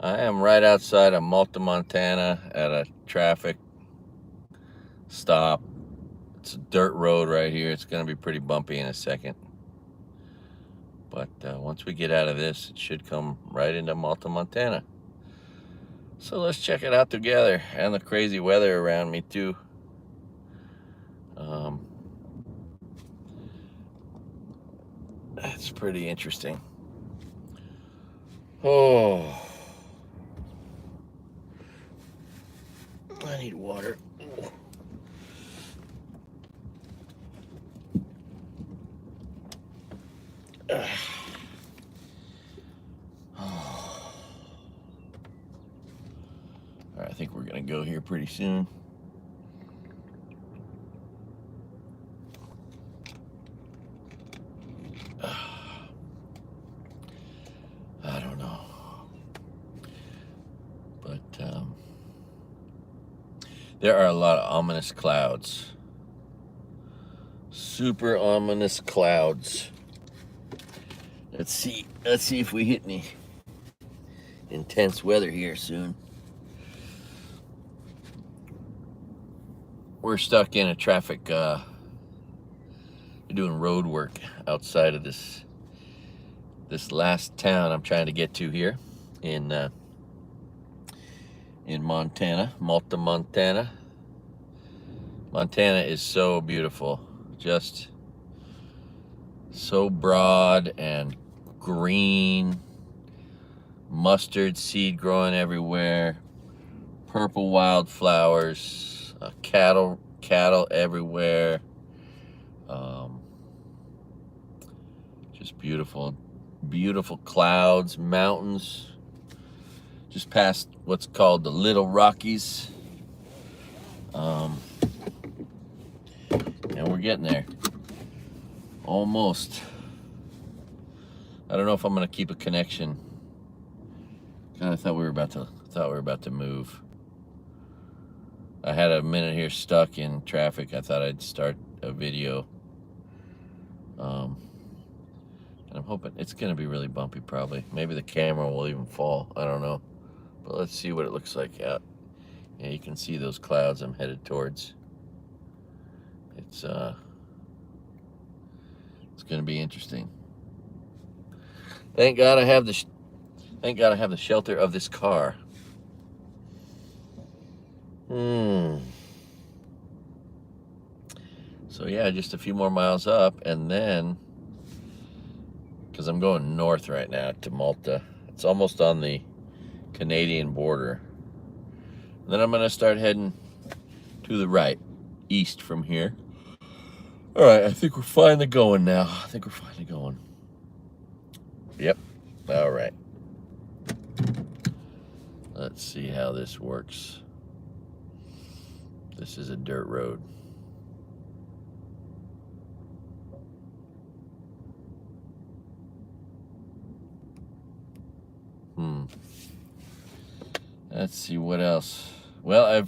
I am right outside of Malta, Montana at a traffic stop. It's a dirt road right here. It's going to be pretty bumpy in a second. But once we get out of this, it should come right into Malta, Montana. So let's check it out together, and the crazy weather around me too. It's pretty interesting. Oh, I need water. I think we're gonna go here pretty soon. I don't know, but there are a lot of ominous clouds. Super ominous clouds. Let's see if we hit any intense weather here soon. We're stuck in a traffic, we're doing road work outside of this last town I'm trying to get to here in Montana, Malta, Montana. Montana is so beautiful, just so broad and green, mustard seed growing everywhere, purple wildflowers, cattle everywhere. Just beautiful clouds, mountains. Just past what's called the Little Rockies. And we're getting there. Almost. I don't know if I'm gonna keep a connection. I thought we were about to move. I had a minute here stuck in traffic. I thought I'd start a video. And I'm hoping it's gonna be really bumpy probably. Maybe the camera will even fall. I don't know. But let's see what it looks like out. Yeah, you can see those clouds I'm headed towards. It's gonna be interesting. Thank God I have the shelter of this car. So yeah, just a few more miles up, and then, because I'm going north right now to Malta, it's almost on the Canadian border. And then I'm gonna start heading to the right, east from here. All right, I think we're finally going now. Yep. All right. Let's see how this works. This is a dirt road. Let's see what else. Well,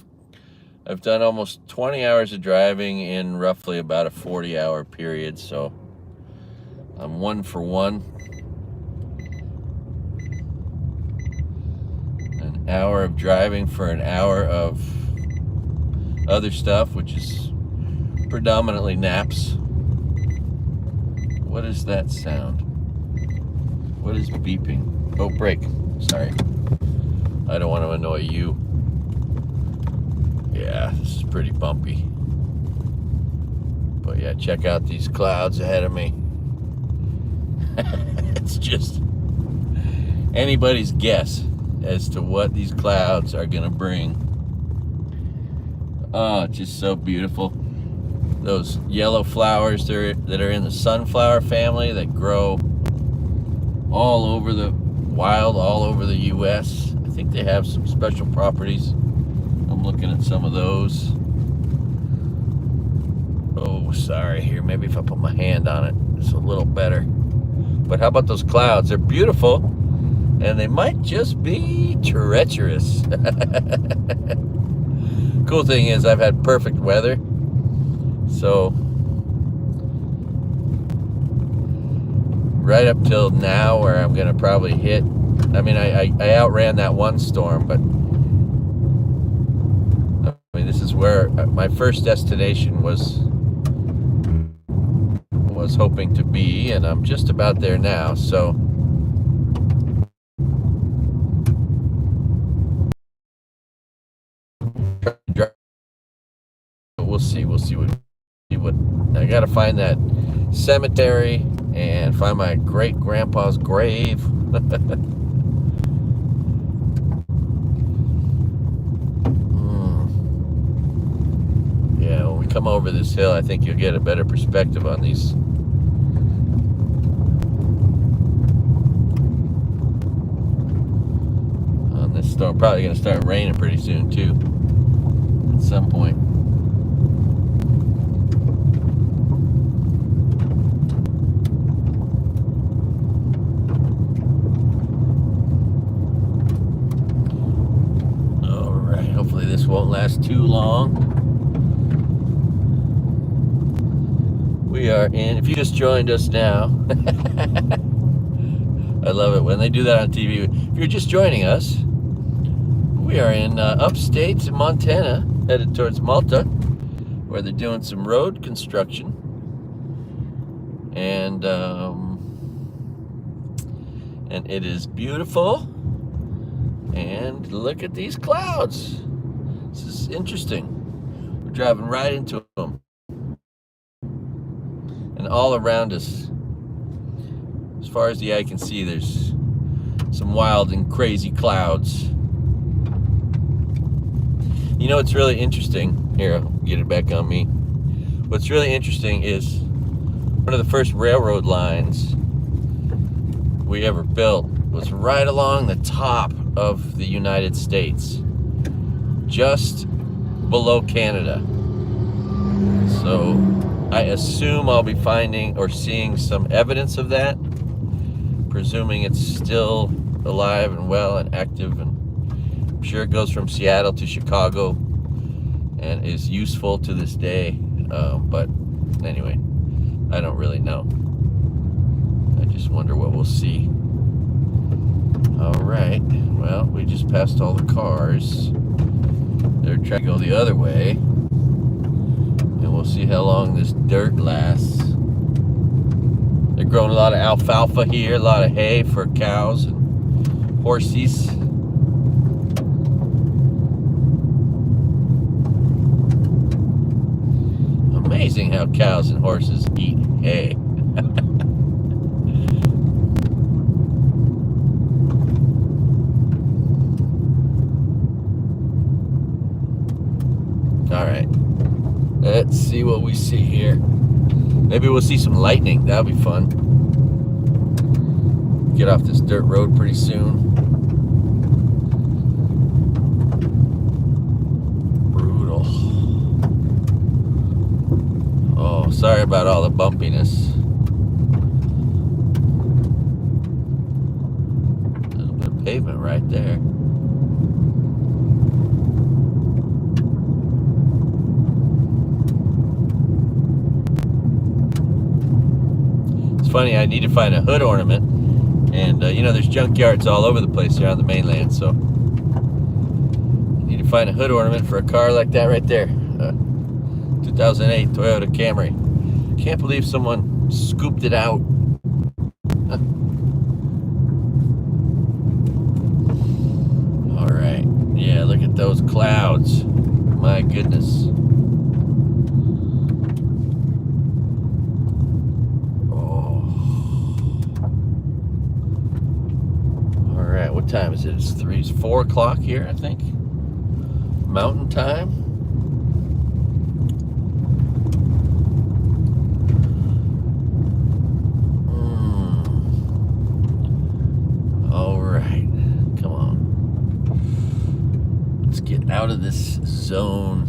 I've done almost 20 hours of driving in roughly about a 40-hour period, so I'm 1 for 1. An hour of driving for an hour of other stuff, which is predominantly naps. What is that sound? What is beeping? Oh, brake. Sorry. I don't want to annoy you. Yeah, this is pretty bumpy. But yeah, check out these clouds ahead of me. It's just anybody's guess as to what these clouds are gonna bring. Oh, it's just so beautiful. Those yellow flowers that are in the sunflower family that grow all over the U.S. I think they have some special properties. I'm looking at some of those. Oh, sorry. Here, maybe if I put my hand on it, it's a little better. But how about those clouds? They're beautiful, and they might just be treacherous. Cool thing is I've had perfect weather, so right up till now, where I'm gonna probably hit I mean, I outran that one storm, but I mean, this is where my first destination was hoping to be, and I'm just about there now. So we'll see what I gotta find that cemetery and find my great grandpa's grave. Yeah, when we come over this hill, I think you'll get a better perspective on these. On this storm, probably gonna start raining pretty soon too. At some point. All right, hopefully this won't last too long. We are in, if you just joined us now, I love it when they do that on TV. If you're just joining us, we are in upstate Montana, headed towards Malta, where they're doing some road construction. And it is beautiful. And look at these clouds. This is interesting. We're driving right into them. And all around us, as far as the eye can see, there's some wild and crazy clouds. You know what's really interesting? Here, I'll get it back on me. What's really interesting is one of the first railroad lines we ever built was right along the top of the United States, just below Canada. So I assume I'll be finding or seeing some evidence of that, presuming it's still alive and well and active, and I'm sure it goes from Seattle to Chicago and is useful to this day. But anyway, I don't really know. I just wonder what we'll see. All right, well, we just passed all the cars. They're trying to go the other way. And we'll see how long this dirt lasts. They're growing a lot of alfalfa here, a lot of hay for cows and horses. Amazing how cows and horses eat hay. All right, let's see what we see here. Maybe we'll see some lightning. That'll be fun. Get off this dirt road pretty soon. Brutal. Oh, sorry about all the bumpiness. A little bit of pavement right there. Funny, I need to find a hood ornament, and you know, there's junkyards all over the place here on the mainland, so I need to find a hood ornament for a car like that right there. 2008 Toyota Camry. Can't believe someone scooped it out. All right, yeah, look at those clouds. My goodness. What time is it? It's 4 o'clock here, I think. Mountain time. All right, come on. Let's get out of this zone.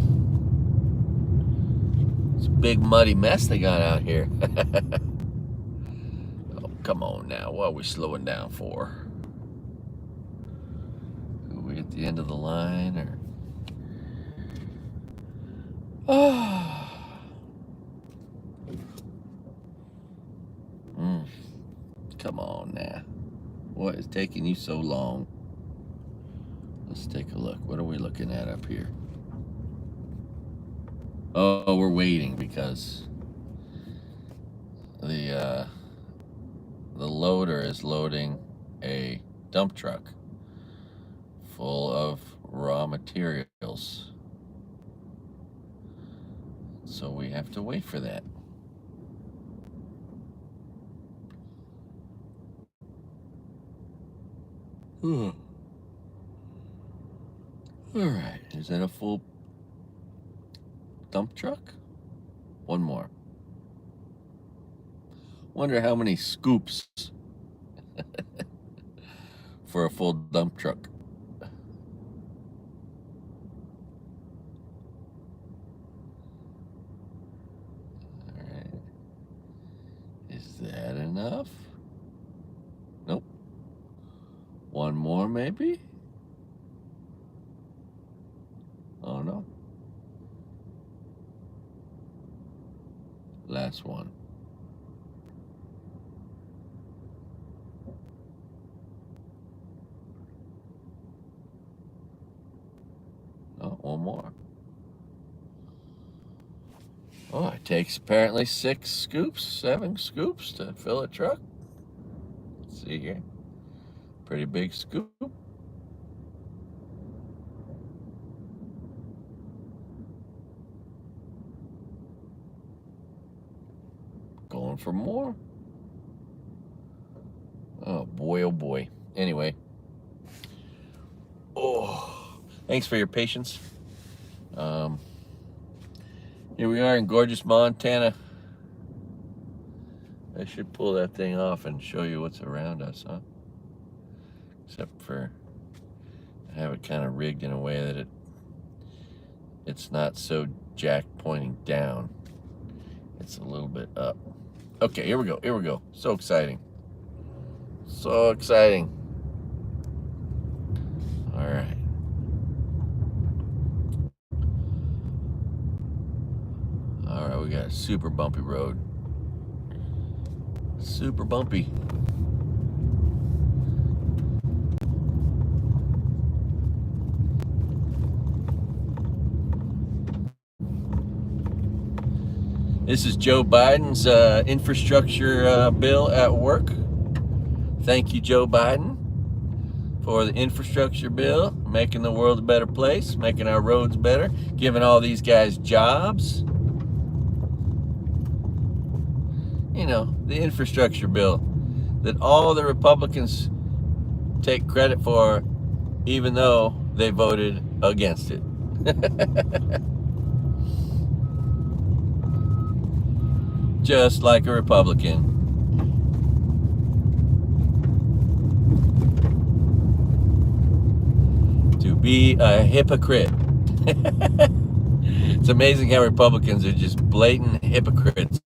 It's a big muddy mess they got out here. Oh, come on now. What are we slowing down for? At the end of the line, or come on now, what is taking you so long? Let's take a look. What are we looking at up here? Oh, we're waiting because the loader is loading a dump truck full of raw materials. So we have to wait for that. All right, is that a full dump truck? One more. Wonder how many scoops for a full dump truck. All right. Is that enough? Nope. One more maybe? Oh no. Last one. Oh, one more. Oh, it takes apparently 6 scoops, 7 scoops to fill a truck. Let's see here. Pretty big scoop. Going for more. Oh boy, oh boy. Anyway. Oh, thanks for your patience. Here we are in gorgeous Montana. I should pull that thing off and show you what's around us, huh? Except for I have it kind of rigged in a way that it's not so jack pointing down. It's a little bit up. Okay, here we go. Here we go. So exciting. So exciting. All right. All right, we got a super bumpy road. Super bumpy. This is Joe Biden's infrastructure bill at work. Thank you, Joe Biden, for the infrastructure bill, making the world a better place, making our roads better, giving all these guys jobs. You know, the infrastructure bill that all the Republicans take credit for, even though they voted against it. Just like a Republican. To be a hypocrite. It's amazing how Republicans are just blatant hypocrites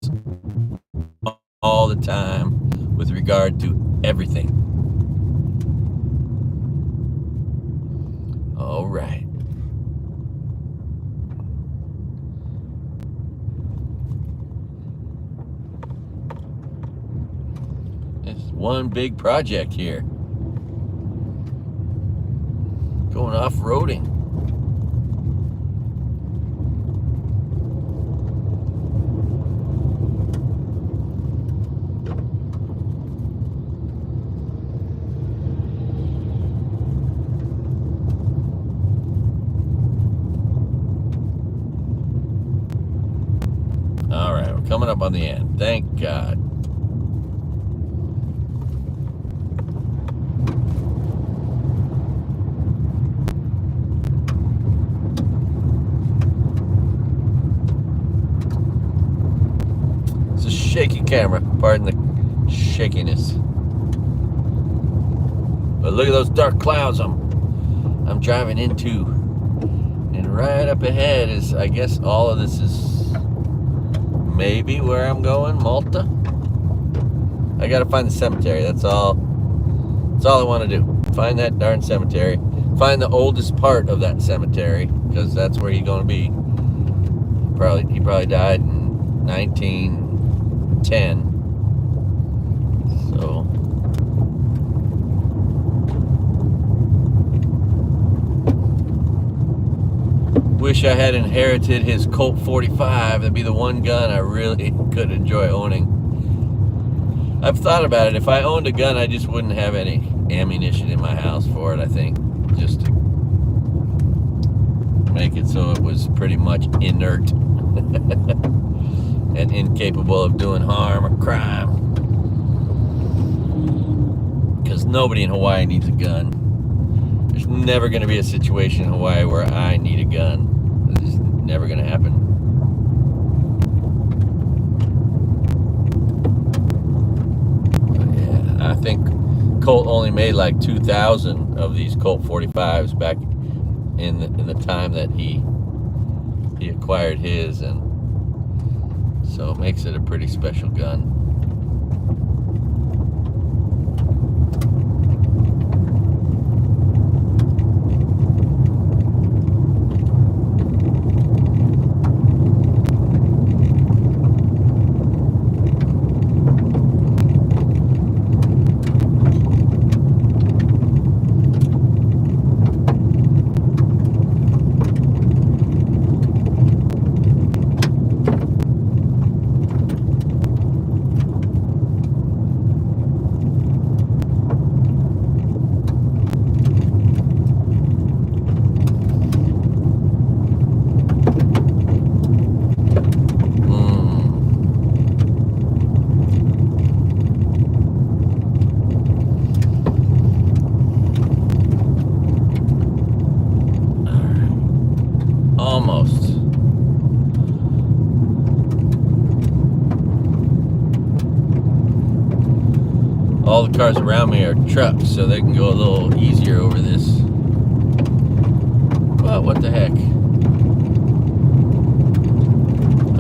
all the time with regard to everything. All right. It's one big project here. Going off-roading. All right, we're coming up on the end. Thank God. It's a shaky camera, pardon the shakiness. But look at those dark clouds I'm driving into. And right up ahead is, I guess all of this is maybe where I'm going, Malta. I gotta find the cemetery. That's all I want to do. Find that darn cemetery. Find the oldest part of that cemetery, because that's where he's gonna be. He probably died in 1910. 10. So wish I had inherited his Colt 45. That'd be the one gun I really could enjoy owning. I've thought about it. If I owned a gun, I just wouldn't have any ammunition in my house for it, I think. Just to make it so it was pretty much inert and incapable of doing harm or crime. Because nobody in Hawaii needs a gun. There's never going to be a situation in Hawaii where I need a gun. It's just never going to happen. I think Colt only made like 2,000 of these Colt 45s back in the time that he acquired his, and so it makes it a pretty special gun. Almost. All the cars around me are trucks, so they can go a little easier over this. Well, what the heck?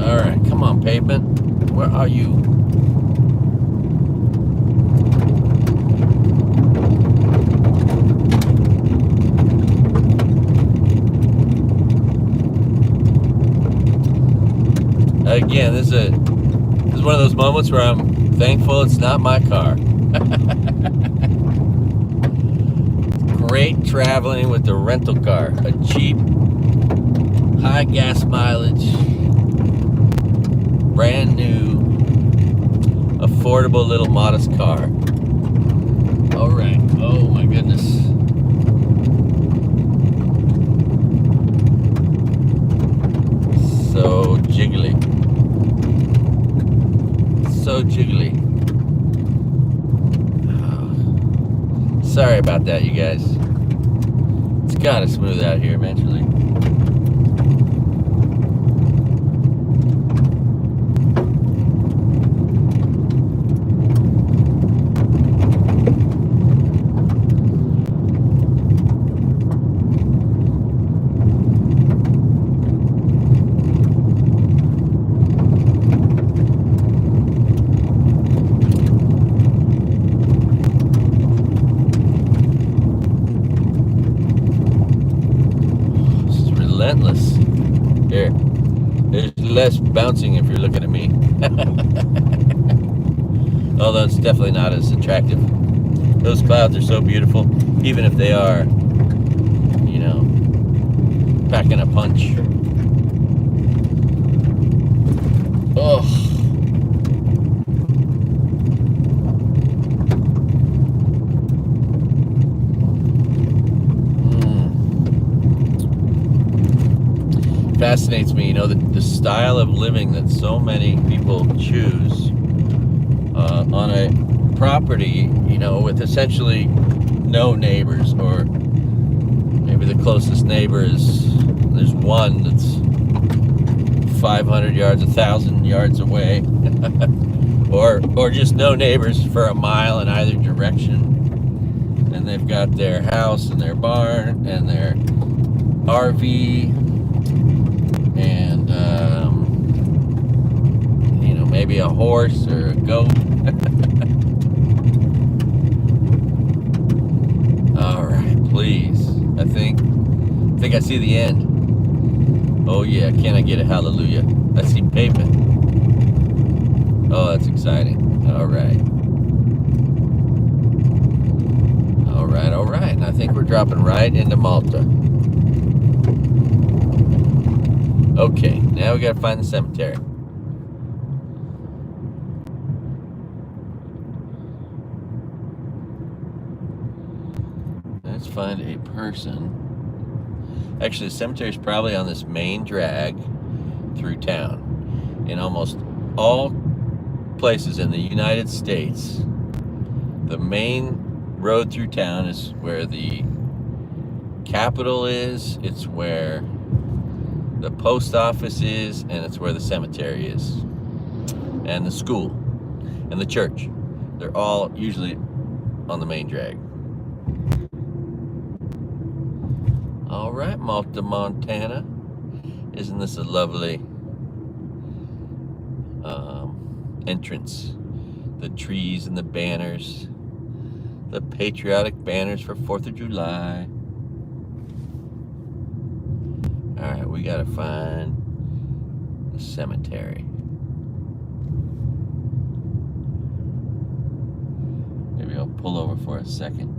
Alright, come on, pavement. Where are you? Again, this is one of those moments where I'm thankful it's not my car. Great traveling with the rental car. A cheap, high gas mileage, brand new, affordable little modest car. All right. Oh my goodness. So jiggly. So jiggly. Oh. Sorry about that, you guys. It's gotta smooth out here eventually. Relentless. Here, there's less bouncing if you're looking at me. Although it's definitely not as attractive. Those clouds are so beautiful, even if they are, you know, packing a punch. Oh. Fascinates me, you know, the style of living that so many people choose on a property, you know, with essentially no neighbors, or maybe the closest neighbor is, there's one that's 500 yards, 1,000 yards away, or just no neighbors for a mile in either direction, and they've got their house and their barn and their RV. And, you know, maybe a horse or a goat. All right, please. I think I see the end. Oh yeah, can I get a hallelujah? I see pavement. Oh, that's exciting. All right. All right, all right. And I think we're dropping right into Malta. Okay, now we gotta find the cemetery. Let's find a person. Actually, the cemetery is probably on this main drag through town. In almost all places in the United States, the main road through town is where the Capitol is, it's where the post office is, and it's where the cemetery is, and the school, and the church. They're all usually on the main drag. All right, Malta, Montana. Isn't this a lovely entrance? The trees and the banners, the patriotic banners for 4th of July. All right, we gotta find the cemetery. Maybe I'll pull over for a second.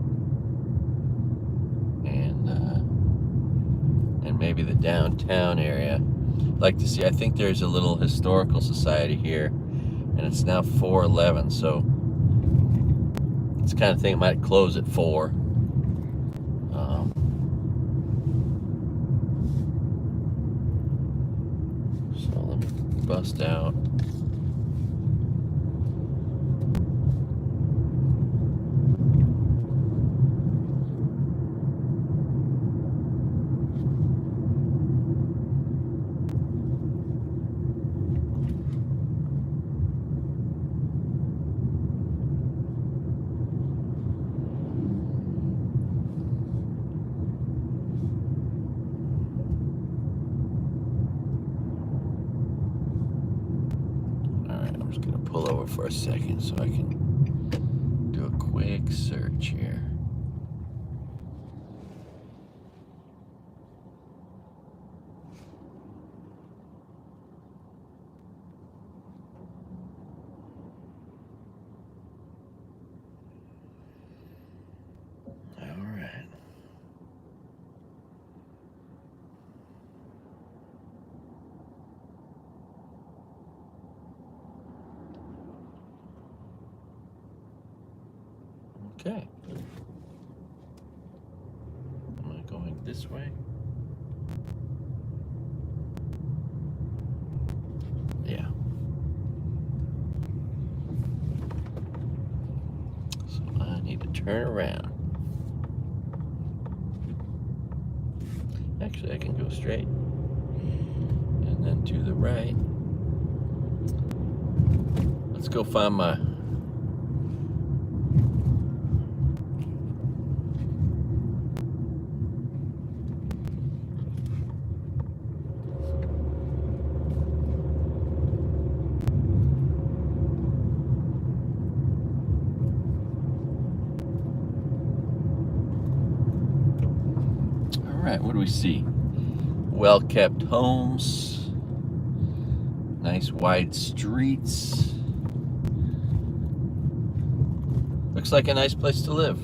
And maybe the downtown area. I'd like to see, I think there's a little historical society here, and it's now 4:11, so it's the kind of thing that might close at 4. So let me bust out. I'm just gonna pull over for a second so I can do a quick search here. All right. Okay. Am I going this way? Yeah. So I need to turn around. Actually, I can go straight and then to the right. Let's go find my what do we see? Well-kept homes, nice wide streets. Looks like a nice place to live.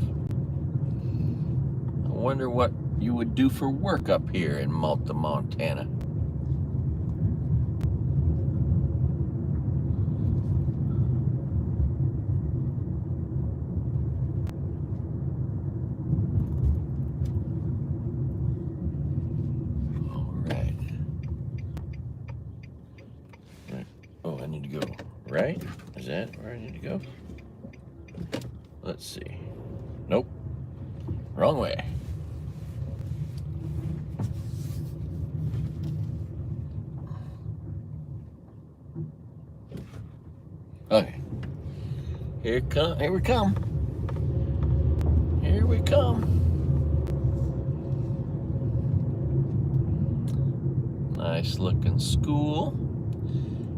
I wonder what you would do for work up here in Malta, Montana. Oh, I need to go right? Is that where I need to go? Let's see. Nope. Wrong way. Okay. Here we come. Here we come. Nice looking school.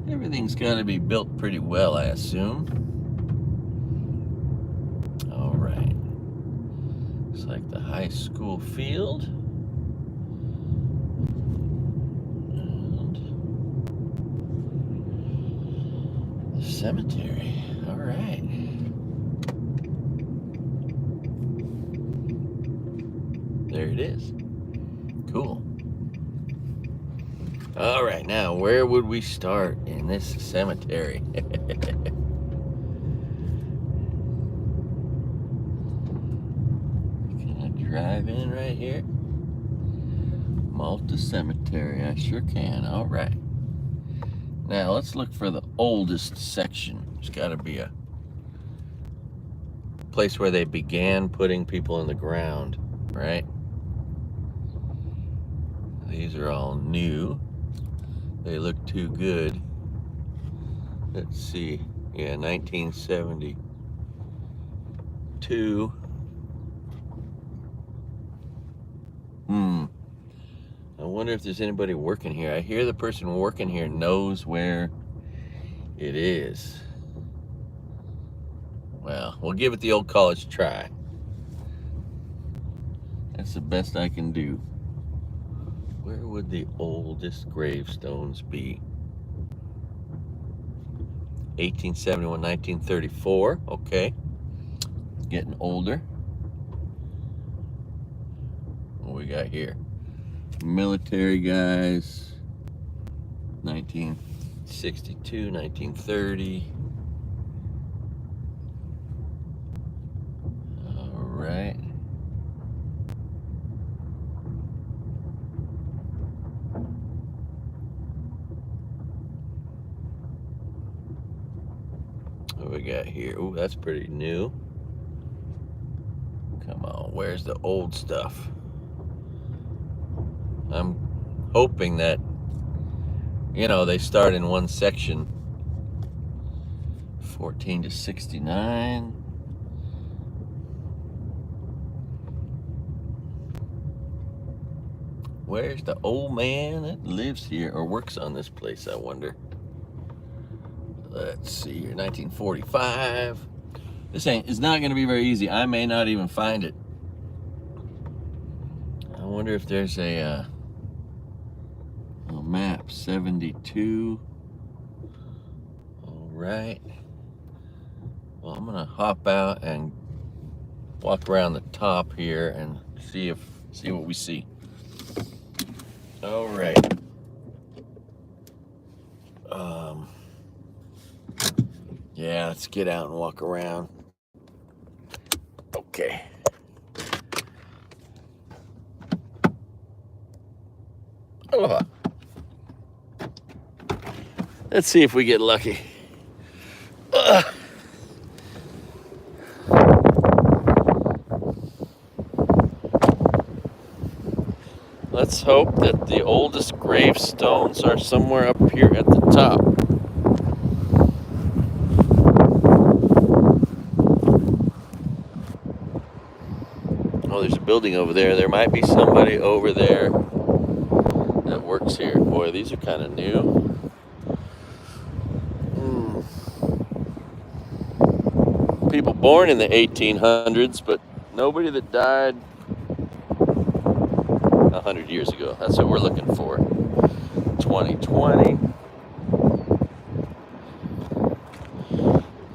Everything's got to be built pretty well, I assume. All right. Looks like the high school field. And the cemetery. All right. There it is. Cool. All right, now where would we start in this cemetery? Can I drive in right here? Malta Cemetery, I sure can. All right. Now let's look for the oldest section. There's got to be a place where they began putting people in the ground, right? These are all new. They look too good. Let's see. Yeah, 1972. I wonder if there's anybody working here. I hear the person working here knows where it is. Well, we'll give it the old college try. That's the best I can do. Where would the oldest gravestones be? 1871, 1934. Okay. Getting older. What we got here? Military guys. 1962, 1930. All right. What we got here? Oh, that's pretty new. Come on, where's the old stuff? I'm hoping that, you know, they start in one section. 14 to 69. Where's the old man that lives here or works on this place, I wonder? Let's see here, 1945. This is not going to be very easy. I may not even find it. I wonder if there's a map. 72. All right. Well, I'm going to hop out and walk around the top here and see what we see. All right. Yeah, let's get out and walk around. Okay. Aloha. Let's see if we get lucky. Let's hope that the oldest gravestones are somewhere up here at the top. Oh, there's a building over there. There might be somebody over there that works here. Boy, these are kind of new. People born in the 1800s, but nobody that died 100 years ago. That's what we're looking for. 2020.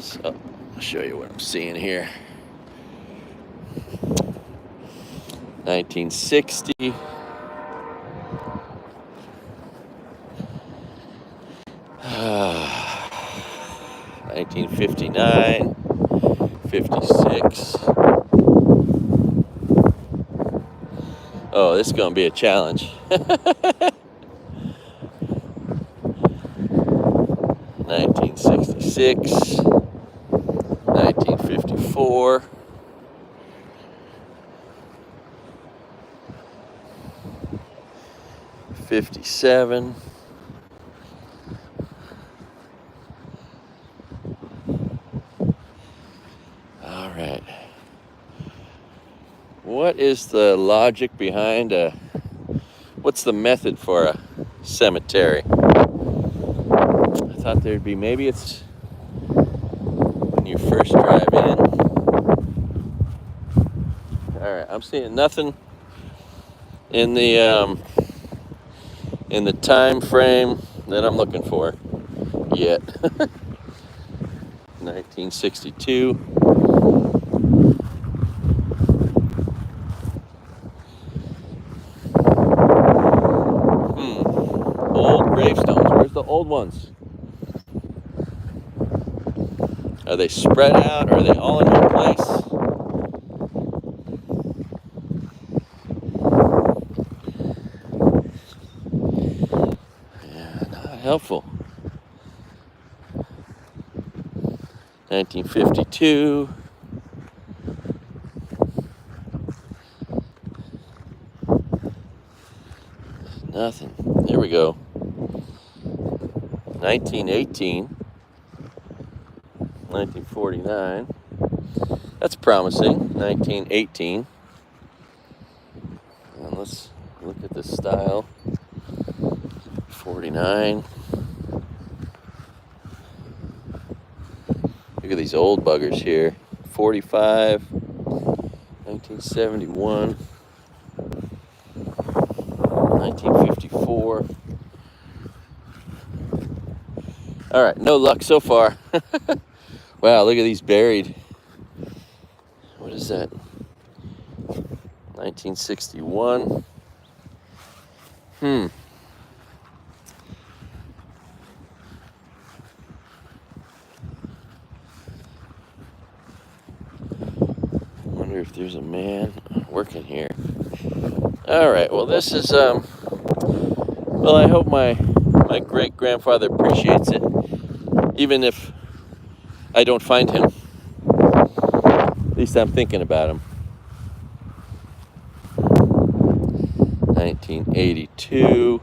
So, I'll show you what I'm seeing here. 1960. 1959. 56. Oh, this is going to be a challenge. 1966. 1954. 57. All right. What is the logic behind what's the method for a cemetery? I thought there'd be, maybe it's when you first drive in. All right, I'm seeing nothing in the time frame that I'm looking for yet. 1962. Old old ones? Are they spread out, or are they all in one place? Yeah, not helpful. 1952. Nothing. There we go. 1918. 1949. That's promising. 1918. And let's look at the style. 49. Look at these old buggers here. 45. 1971. 1954. All right, no luck so far. Wow, look at these buried. What is that? 1961. Wonder if there's a man working here. All right, well, this is well, I hope my great-grandfather appreciates it, even if I don't find him. At least I'm thinking about him. 1982,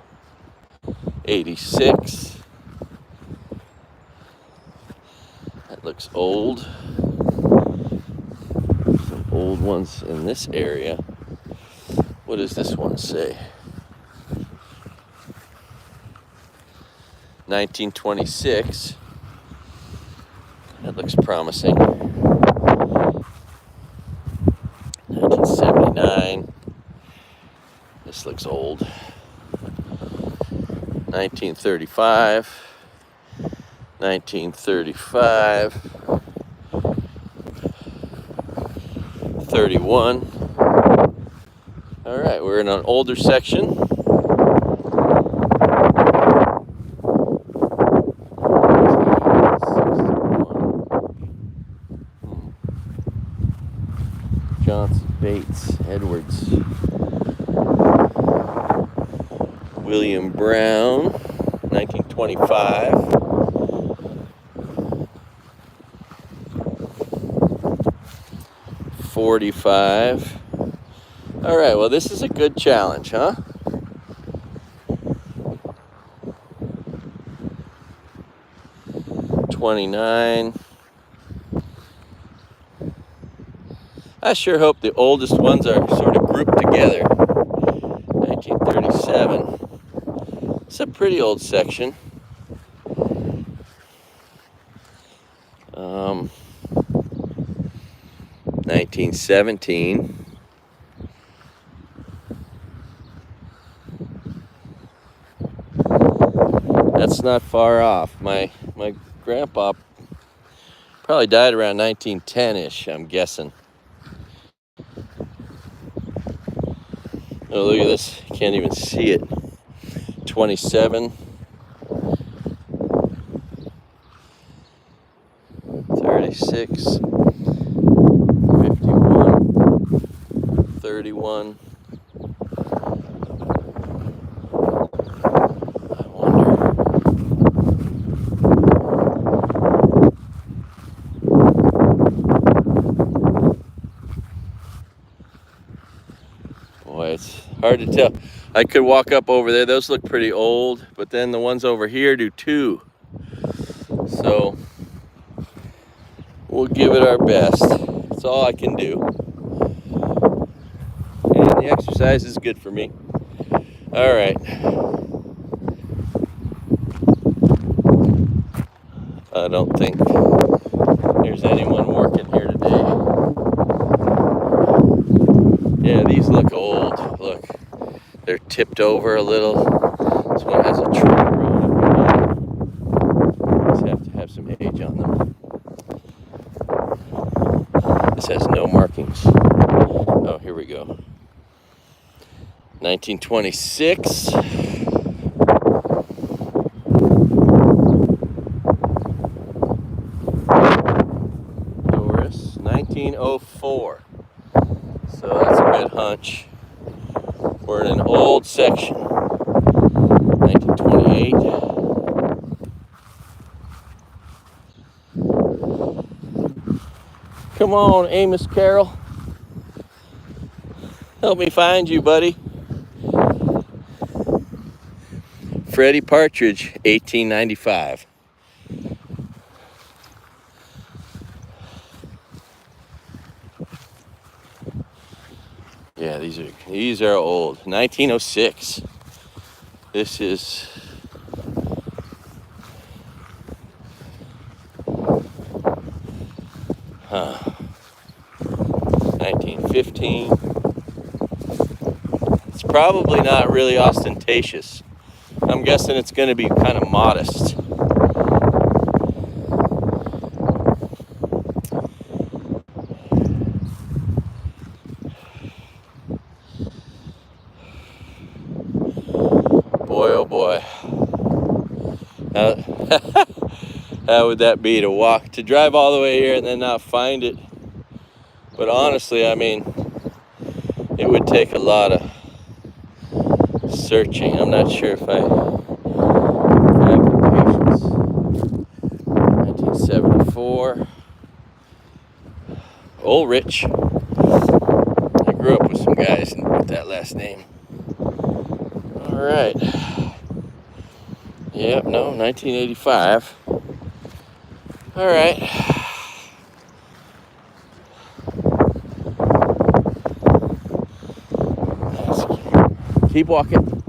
86. That looks old. Some old ones in this area. What does this one say? 1926. That looks promising. 1979. This looks old. 1935. 1935. 31. All right, we're in an older section. Johnson, Bates, Edwards, William Brown, 1925. $45. All right, well, this is a good challenge, huh? $29. I sure hope the oldest ones are sort of grouped together. 1937. It's a pretty old section. 1917. That's not far off. My grandpa probably died around 1910-ish, I'm guessing. Oh, look at this. Can't even see it. 27. 36. 51. 31. I wonder. Boy, it's hard to tell. I could walk up over there. Those look pretty old, but then the ones over here do too. So we'll give it our best. That's all I can do. And the exercise is good for me. All right. I don't think there's anyone working here today. Yeah, these look old. Look, they're tipped over a little. This one has a tree growing up. These have to have some age on them. This has no markings. Oh, here we go. 1926. much. We're in an old section, 1928. Come on, Amos Carroll. Help me find you, buddy. Freddie Partridge, 1895. Yeah, these are old. 1906. This is 1915. It's probably not really ostentatious. I'm guessing it's going to be kind of modest. Boy, oh boy. How would that be to drive all the way here and then not find it? But honestly, I mean, it would take a lot of searching. I'm not sure if I have the patience. 1974. Old Rich. I grew up with some guys with that last name. All right. Yep, no, 1985. All right. Keep walking.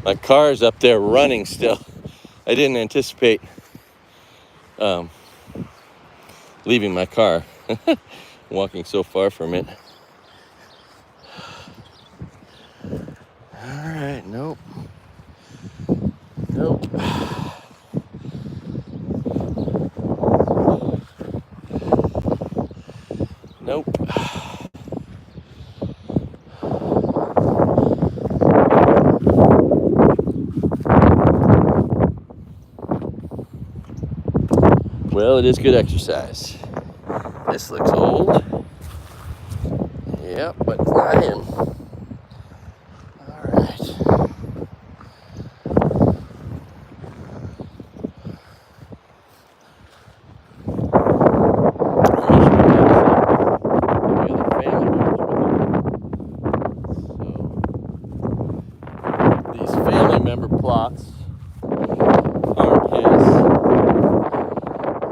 My car's up there running still. I didn't anticipate leaving my car, walking so far from it. All right, nope. Nope. Nope. Well, it is good exercise. This looks old. Yep, but it's not him. All right. These family member plots aren't his.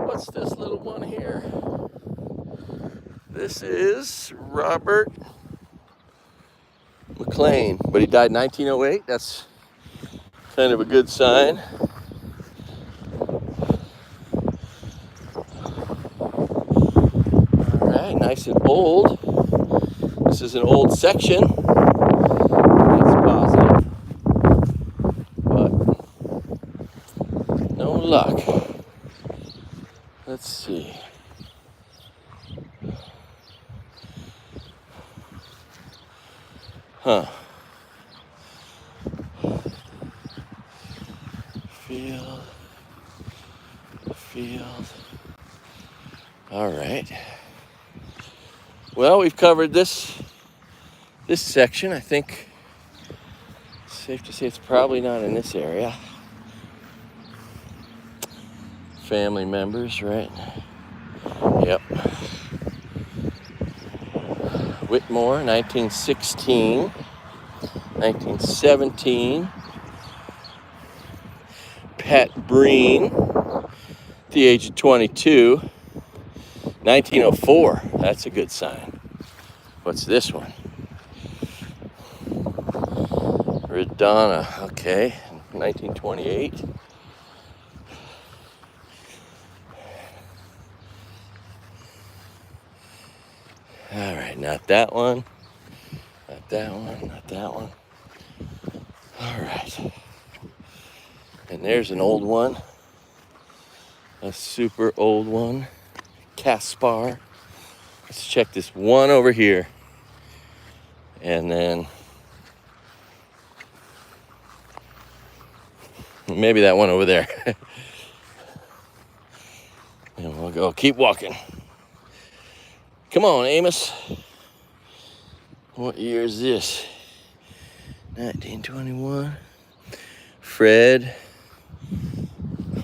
What's this little one here? This is Robert McLean, but he died in 1908. That's kind of a good sign. All right, nice and old. This is an old section. That's positive, but no luck. Let's see. Huh. Field. All right. Well, we've covered this section. I think it's safe to say it's probably not in this area. Family members, right? Yep. Whitmore, 1916, 1917. Pat Breen, at the age of 22, 1904. That's a good sign. What's this one? Redonna, okay, 1928. All right, not that one, not that one, not that one. All right. And there's an old one, a super old one, Caspar. Let's check this one over here. And then maybe that one over there. And we'll go keep walking. Come on, Amos. What year is this? 1921. Fred.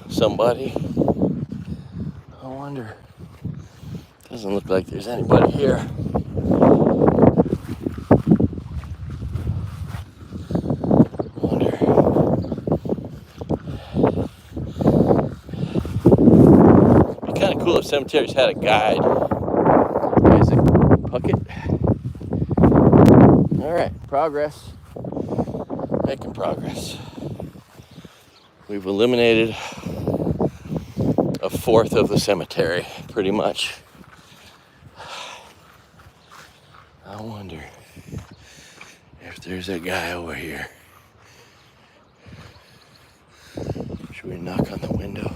Somebody. I wonder. Doesn't look like there's anybody here. Kind of cool if cemeteries had a guide. Isaac Puckett. All right, progress. Making progress. We've eliminated a fourth of the cemetery, pretty much. I wonder if there's a guy over here. Should we knock on the window?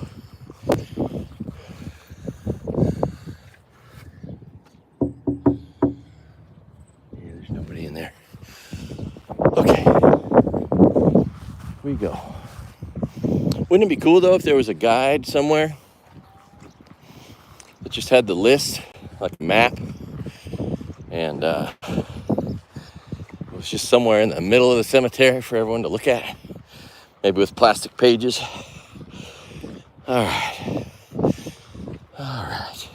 In there. Okay. We go. Wouldn't it be cool though if there was a guide somewhere that just had the list, like a map, and it was just somewhere in the middle of the cemetery for everyone to look at, maybe with plastic pages. All right. All right.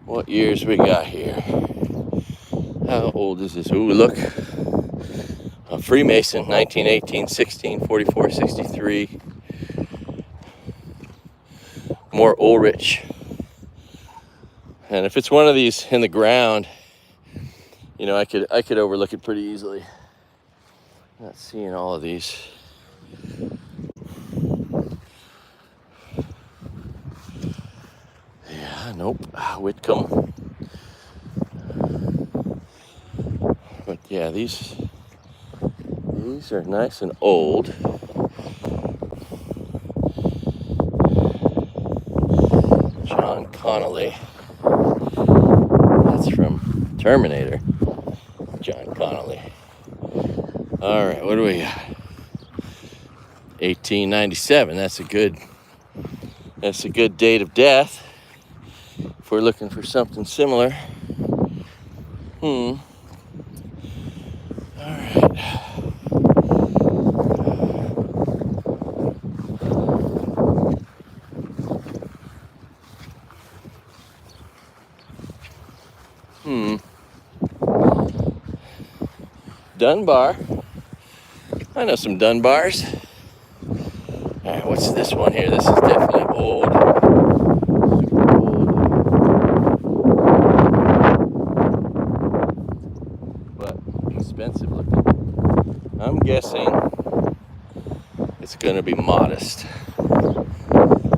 What years we got here? How old is this? Ooh, look. A Freemason, 1918, 16, 44, 63. More Ulrich. And if it's one of these in the ground, you know, I could overlook it pretty easily. Not seeing all of these. Yeah, nope. Whitcomb. But yeah, these are nice and old. John Connolly. That's from Terminator. John Connolly. All right, what do we got? 1897. That's a good date of death. If we're looking for something similar. All right. Dunbar. I know some Dunbars. All right, what's this one here? This is definitely old. Super old. But expensive looking. I'm guessing it's going to be modest.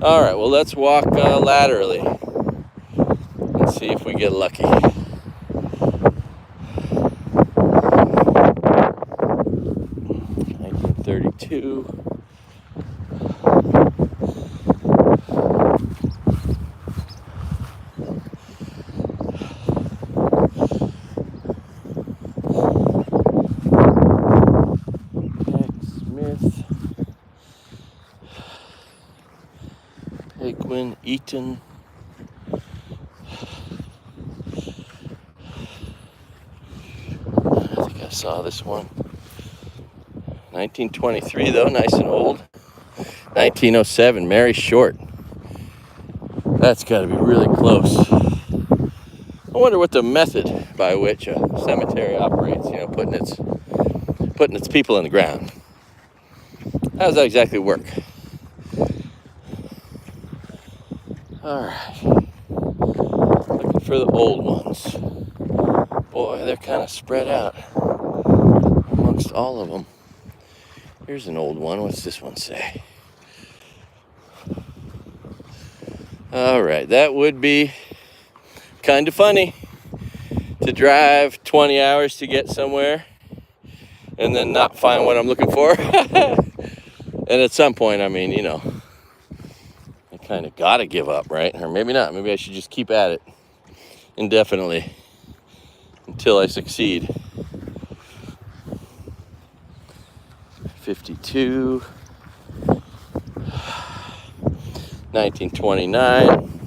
All right, well, let's walk laterally and see if we get lucky. 1932. Pegwin, Eaton. I think I saw this one. 1923 though, nice and old. 1907, Mary Short. That's got to be really close. I wonder what the method by which a cemetery operates, you know, putting its people in the ground. How does that exactly work? All right. Looking for the old ones. Boy, they're kind of spread out amongst all of them. Here's an old one. What's this one say? All right, that would be kind of funny to drive 20 hours to get somewhere and then not find what I'm looking for. And at some point, I mean, you know, I kind of got to give up, right? Or maybe not. Maybe I should just keep at it indefinitely until I succeed. 52. 1929.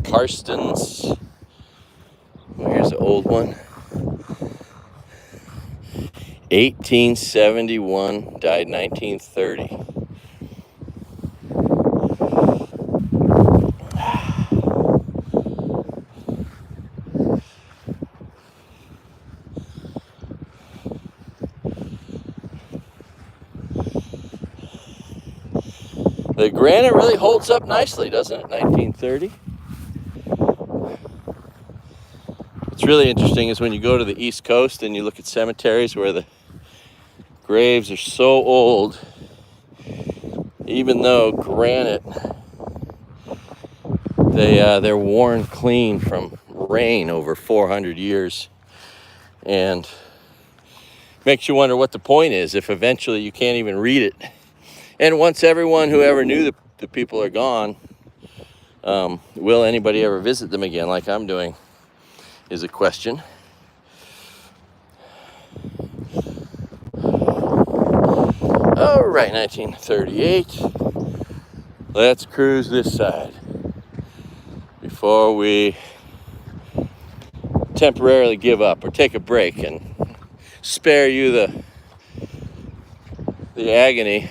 Karstens. Well, here's an old one. 1871, died 1930. The granite really holds up nicely, doesn't it? 1930. What's really interesting is when you go to the East Coast and you look at cemeteries where the graves are so old, even though granite, they're worn clean from rain over 400 years, and makes you wonder what the point is if eventually you can't even read it. And once everyone who ever knew the people are gone, will anybody ever visit them again like I'm doing is a question. All right, 1938. Let's cruise this side before we temporarily give up or take a break and spare you the agony.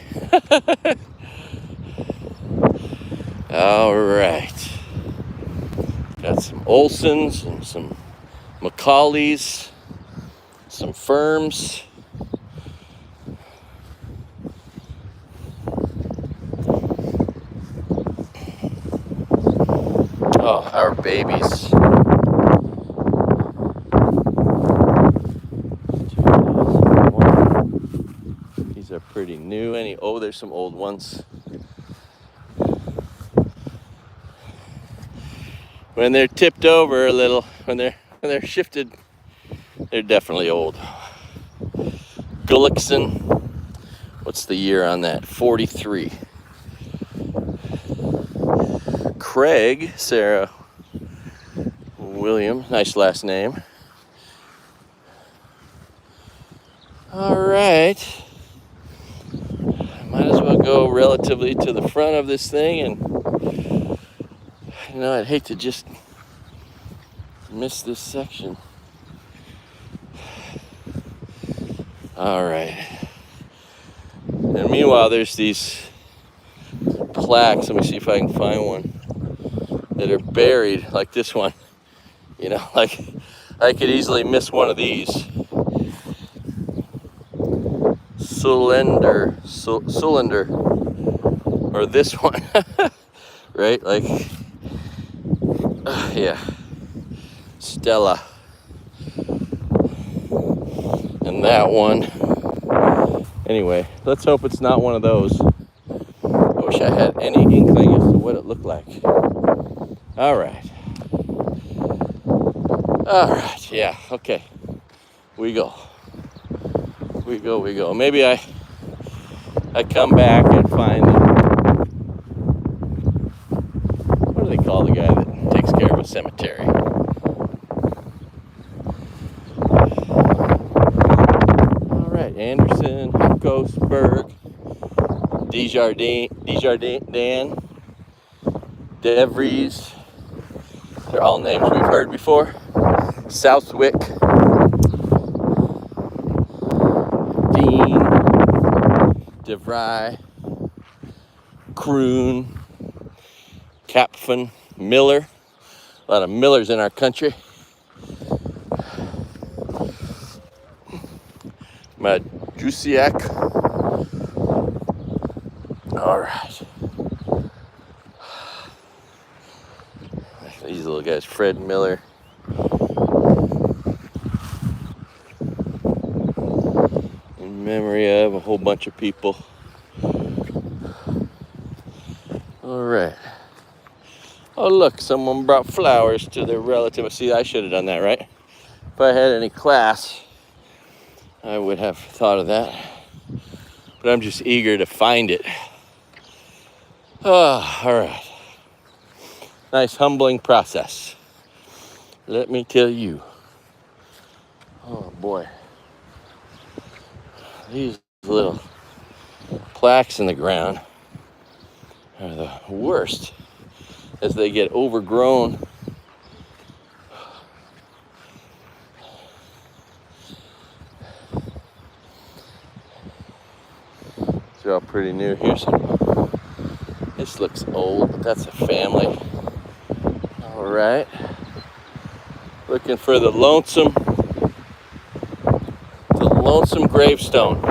All right. Got some Olsons and some Macaulays, some Firms. Oh, our babies. These are pretty new. Oh, there's some old ones. When they're tipped over a little, when they're shifted, they're definitely old. Gullickson. What's the year on that? 43. Craig, Sarah William, nice last name. All right. Might as well go relatively to the front of this thing, and I'd hate to just miss this section. All right. And meanwhile, there's these plaques. Let me see if I can find one that are buried like this one. Like I could easily miss one of these. Cylinder, or this one, right? Like, yeah, Stella, and that one. Anyway, let's hope it's not one of those. I wish I had any inkling as to what it looked like. All right. Yeah, okay. We go. Maybe I come back and find what do they call the guy that takes care of a cemetery? All right, Anderson, Ghostberg, Desjardins, DeVries. They're all names we've heard before. Southwick, Dean, DeVry, Kroon, Kapfen, Miller. A lot of Millers in our country. Majusiak. All right. These little guys, Fred Miller. In memory of a whole bunch of people. All right. Oh, look, someone brought flowers to their relative. See, I should have done that, right? If I had any class, I would have thought of that. But I'm just eager to find it. Oh, all right. Nice humbling process. Let me tell you. Oh boy. These little Plaques in the ground are the worst as they get overgrown. They're all pretty new. This looks old, but that's a family. All right. Looking for the lonesome gravestone.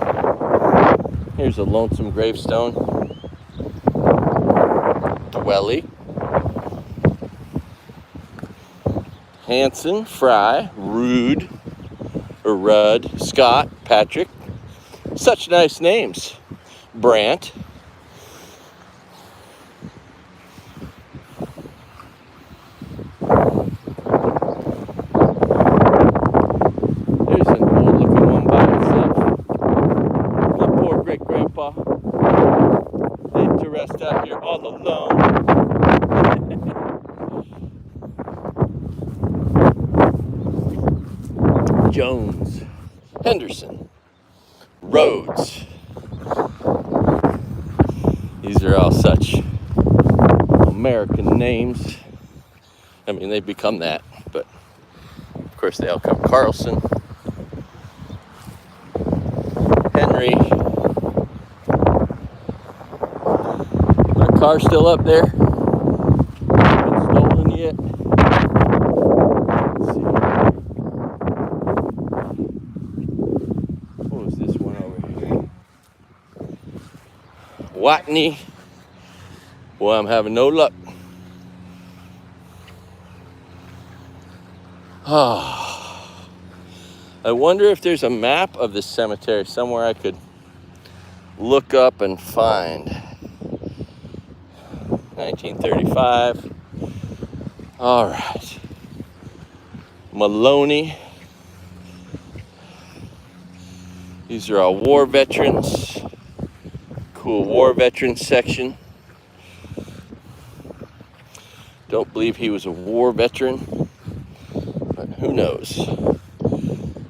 Here's a lonesome gravestone. Dwelly. Hanson, Fry, Rude, or Rudd, Scott, Patrick. Such nice names. Brant. There's an old looking one by itself. My poor great grandpa. They to rest out here all alone. Jones, Henderson, Rhodes. These are all such American names. I mean, they've become that, but of course they all come. Carlson, Henry. My car's still up there. Not been stolen yet. Let's see. What was this one over here? Watney. Boy, I'm having no luck. Oh, I wonder if there's a map of this cemetery somewhere I could look up and find. 1935. All right. Maloney. These are all war veterans. Cool war veterans section. Don't believe he was a war veteran, but who knows?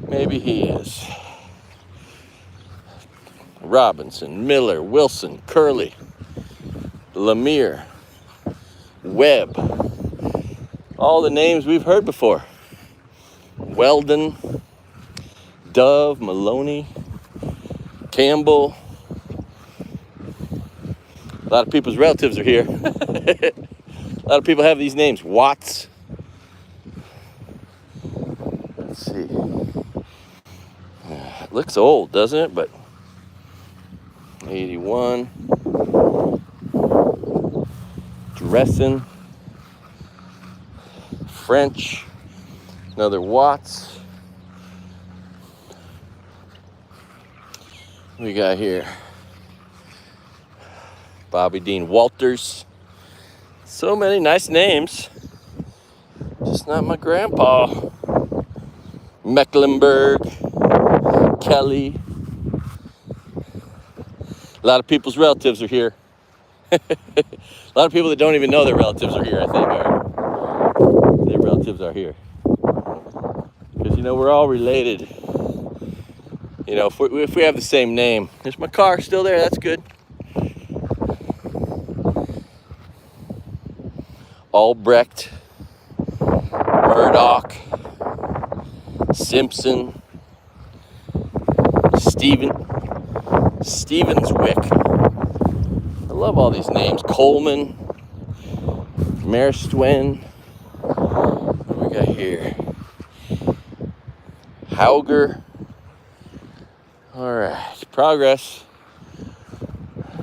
Maybe he is. Robinson, Miller, Wilson, Curley, Lemire, Webb. All the names we've heard before. Weldon, Dove, Maloney, Campbell. A lot of people's relatives are here. A lot of people have these names. Watts. Let's see. It looks old, doesn't it? But 81. Dressen. French. Another Watts. What we got here? Bobby Dean Walters. So many nice names. Just not my grandpa. Mecklenburg. Kelly. A lot of people's relatives are here. A lot of people that don't even know their relatives are here, I think. Their relatives are here. Because, we're all related. If we have the same name. There's my car still there. That's good. Albrecht, Murdoch, Simpson, Stevenswick. I love all these names. Coleman, Maristwen. What do we got here? Hauger. All right, progress.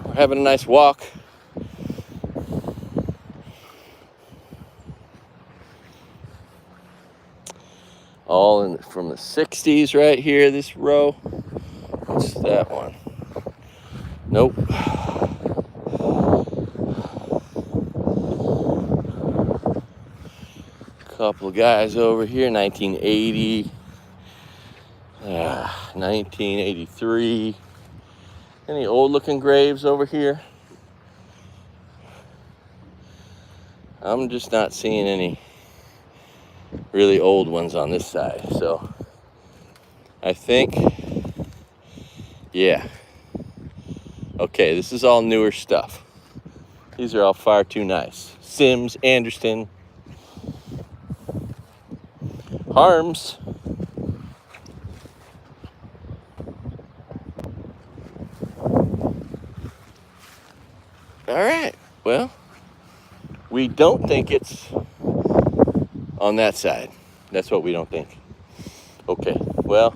We're having a nice walk. All from the 60s right here, this row. What's that one? Nope. Couple of guys over here, 1980, 1983. Any old looking graves over here? I'm just not seeing any really old ones on this side, so I think, yeah. Okay, this is all newer stuff. These are all far too nice. Sims, Anderson, Harms. All right, well, we don't think it's on that side. That's what we don't think. Okay, well,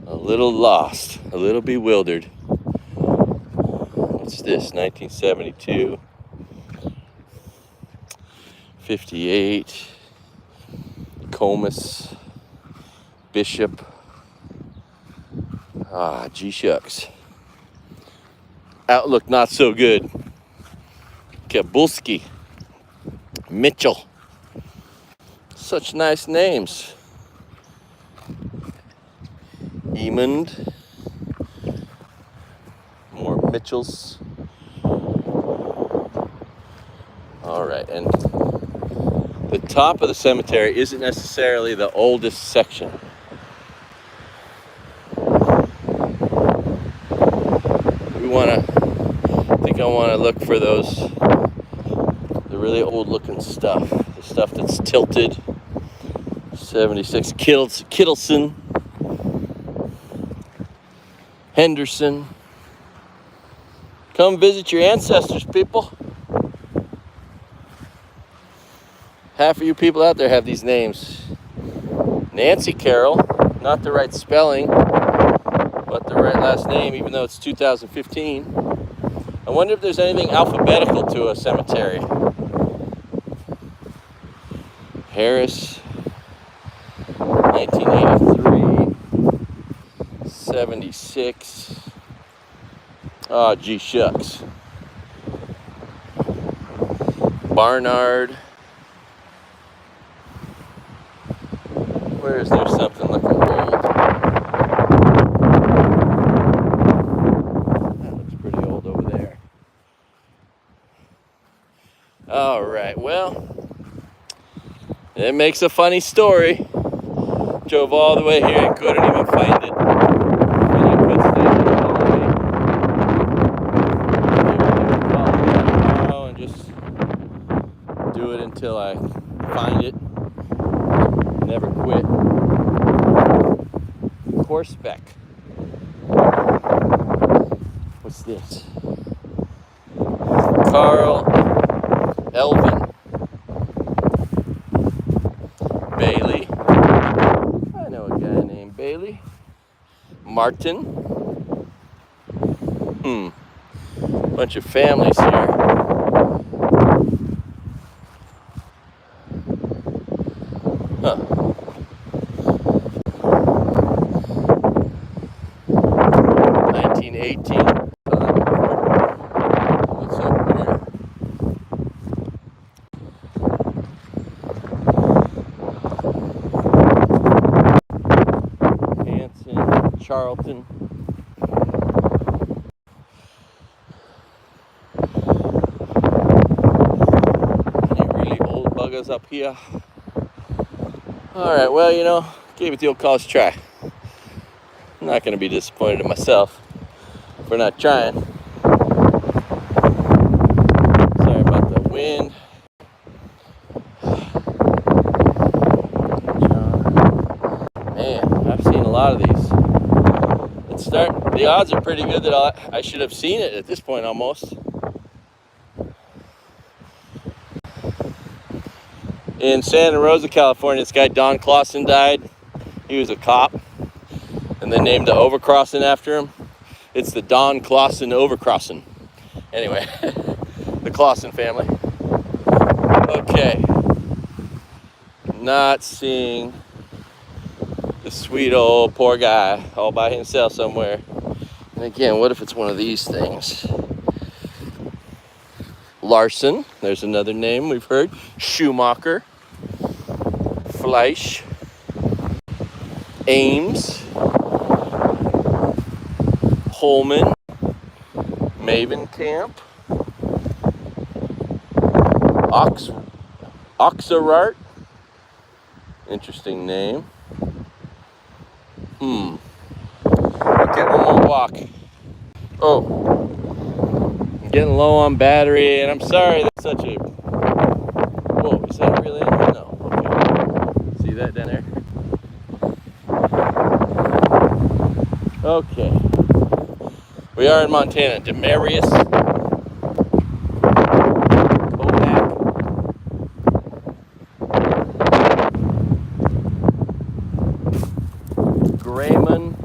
a little lost, a little bewildered. What's this, 1972, 58, Comus, Bishop, G-shucks. Outlook not so good. Kabulski, Mitchell. Such nice names. Emond. More Mitchells. All right, and the top of the cemetery isn't necessarily the oldest section. I want to look for the really old looking stuff, the stuff that's tilted. 76 Kittleson, Henderson. Come visit your ancestors, people. Half of you people out there have these names. Nancy Carroll, not the right spelling, but the right last name, even though it's 2015. I wonder if there's anything alphabetical to a cemetery. Harris, 1983, 76. Oh, gee shucks. Barnard. Where is there something looking old? That looks pretty old over there. All right, well, it makes a funny story. Drove all the way here and couldn't even find it. And I could stay there all day. And just do it until I find it. Never quit. Horseback. What's this? Carl Elvin. Bailey. I know a guy named Bailey. Martin. Bunch of families here. Huh. 1918. What's up here? Hanson, Charlton. Any really old buggers up here? All right, well, you know, gave it the old college try. I'm not going to be disappointed in myself for not trying. Sorry about the wind. Man, I've seen a lot of these. The odds are pretty good that I should have seen it at this point almost. In Santa Rosa, California, this guy Don Clausen died. He was a cop, and they named the overcrossing after him. It's the Don Clausen overcrossing. Anyway, the Clausen family. Okay, not seeing the sweet old poor guy all by himself somewhere. And again, what if it's one of these things? Larson, there's another name we've heard. Schumacher. Fleisch, Ames, Holman, Mavenkamp, Oxerart, interesting name. Okay, walk. Oh, I'm getting low on battery, and I'm sorry that's such a... Whoa, is that really in there? No. Okay. See that down there? Okay. We are in Montana. Demarius. Kodak. Grayman.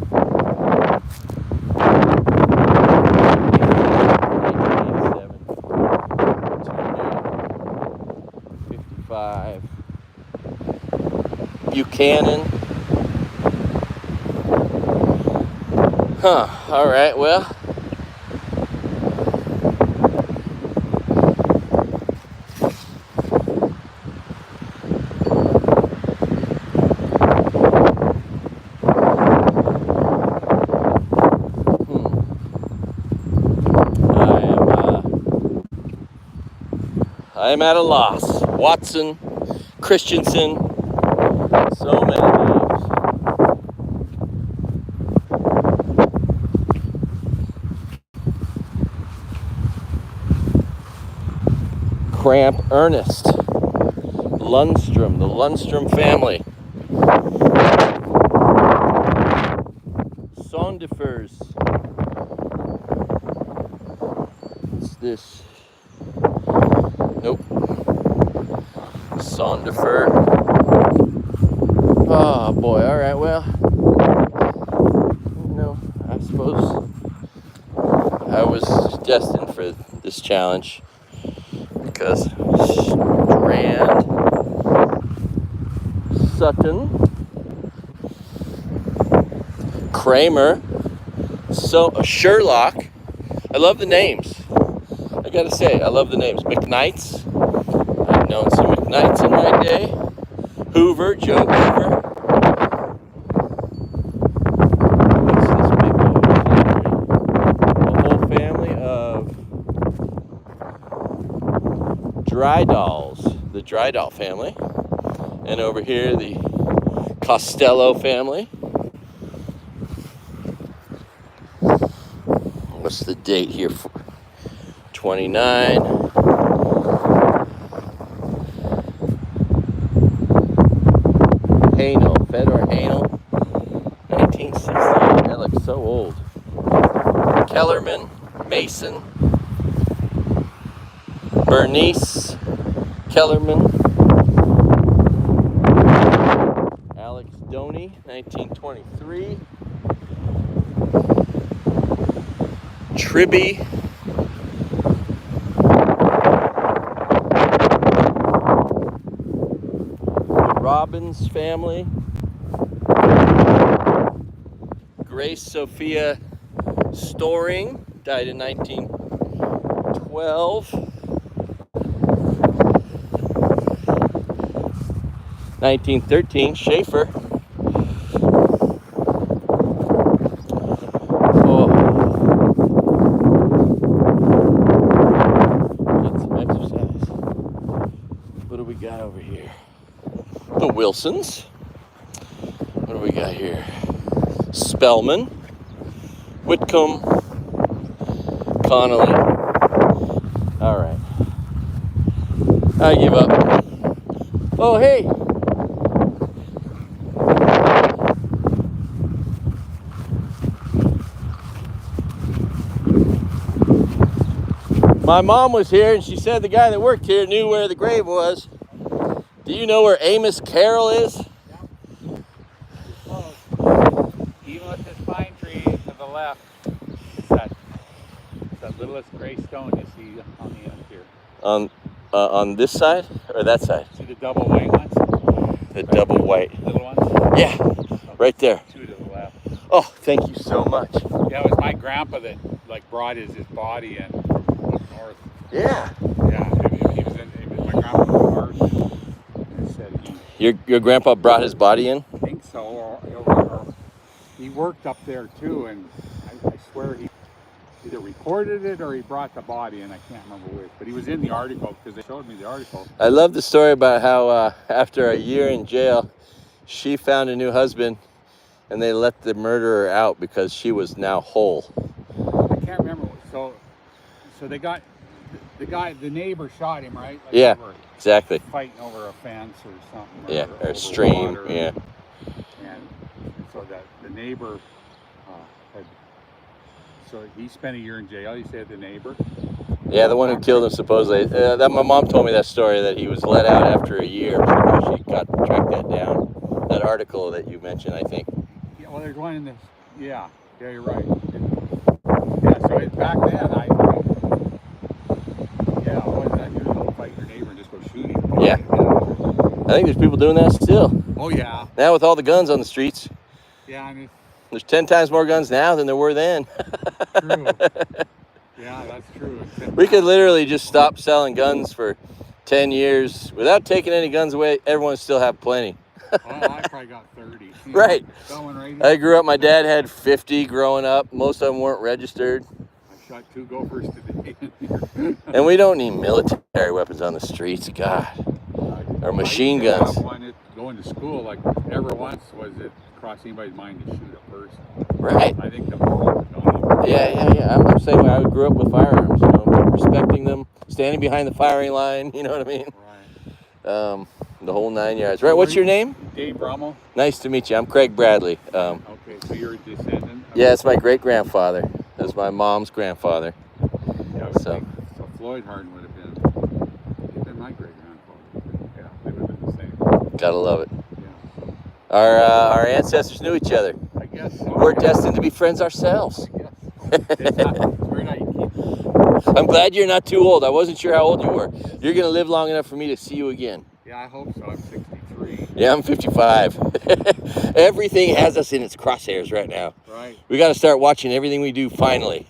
1987. 55. Buchanan. Huh, all right, well. I am at a loss. Watson, Christensen, so many names. Cramp Ernest, Lundstrom, the Lundstrom family. Sondefers. What's this? Nope. Sondefer. Oh boy, alright, well, you know, I suppose I was destined for this challenge because Strand, Sutton, Kramer, Sherlock. I love the names. I gotta say, I love the names. McKnights. I've known some McKnights in my day. Hoover, Joe Hoover. What's this big one? A whole family of Drydalls, the Drydall family. And over here, the Costello family. What's the date here? 29. Hanel, Fedor Hanel, 1968. That looks so old. Kellerman, Mason, Bernice, Kellerman, Alex Doney, 1923. Tribby, Robbins family, Grace Sophia Storing, died in 1912. 1913, Schaefer. Oh. Get some exercise. What do we got over here? The Wilsons. What do we got here? Spellman, Whitcomb, Connolly. All right. I give up. Oh, hey. My mom was here and she said the guy that worked here knew where the grave was. Do you know where Amos Carroll is? Yeah. Even with this pine tree to the left, it's that littlest gray stone you see on the end here. On this side or that side? See the double white ones? The double white. Little ones? Yeah, right there. Two to the left. Oh, thank you so much. Yeah, it was my grandpa that brought his body in from up north. Yeah. Yeah, he was my grandpa was north. Your grandpa brought his body in? I think so. Or he worked up there too, and I swear he either recorded it or he brought the body in. I can't remember which, but he was in the article because they showed me the article. I love the story about how after a year in jail, she found a new husband and they let the murderer out because she was now whole. I can't remember. So they got the neighbor shot him, right? Like Yeah, they were exactly. fighting over a fence or something. Yeah, or over a stream. water. Yeah. And so that the neighbor so he spent a year in jail. You said the neighbor. Yeah, the one who killed him supposedly. That my mom told me that story, that he was let out after a year. So she tracked that down. That article that you mentioned, I think. Yeah, well, there's one in this. Yeah, you're right. Yeah, so back then, it wasn't unusual to fight your neighbor and just go shoot him. Yeah. I think there's people doing that still. Oh yeah. Now with all the guns on the streets. Yeah, I mean. There's 10 times more guns now than there were then. True. Yeah, that's true. We could literally just stop selling guns for 10 years without taking any guns away. Everyone would still have plenty. Well, I probably got 30. Right. Right. I grew up, my dad had 50 growing up. Most of them weren't registered. I shot 2 gophers today. And we don't need military weapons on the streets, God. Or machine guns. Going to school, like, never once was it cross anybody's mind to shoot a person. Right. I think the more don't. Yeah. I'm the same way. I grew up with firearms, respecting them, standing behind the firing line, you know what I mean? Right. The whole 9 yards. Right, what's your name? Dave Brummel. Nice to meet you. I'm Craig-Bradley. Okay, so you're a descendant? Yeah, it's my great-grandfather. That's my mom's grandfather. Yeah, so Floyd Harden would have been my great-grandfather. Yeah, they would have been the same. Gotta love it. Yeah. Our ancestors knew each other. I guess so. We're destined to be friends ourselves. I guess so. It's weird how you keep. I'm glad you're not too old. I wasn't sure how old you were. You're gonna live long enough for me to see you again. Yeah, I hope so. I'm 63. Yeah, I'm 55. Everything has us in its crosshairs right now. Right. We got to start watching everything we do finally.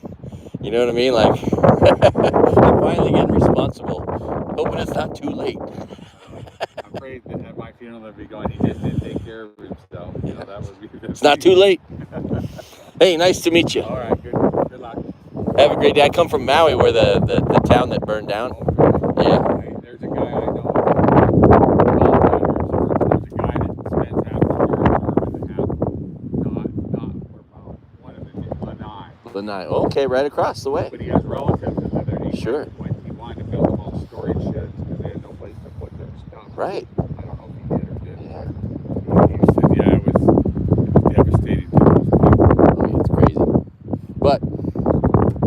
You know what I mean? Like, I'm finally getting responsible. Hoping it's not too late. I'm afraid that at my funeral they'll be going, he just didn't take care of himself. You know, that would be It's not too late. Hey, nice to meet you. All right, good luck. Have a great day. I come from Maui, where the town that burned down. Yeah. There's a guy I know. There's a guy that spends half the year in one of the Lanai. Okay, right across the way. But he has relatives in there. Sure. He wanted to build them all storage sheds because they had no place to put their stuff. Right. I don't know if he did or didn't. Yeah. He said, yeah, it was devastating to those people. I mean, it's crazy. But